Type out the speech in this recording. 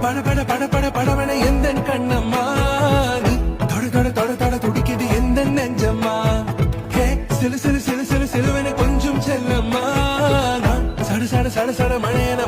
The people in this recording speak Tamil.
பட பட பட பட படவன எந்த கண்ணம்மா நீ தொட தொட தொட தொட துடிக்குது எந்த நெஞ்சம்மா ஹே சிலு சிலு சிலு சிலு சிலுவன கொஞ்சம் செல்லம்மா நான் சட சட சட சட மழையன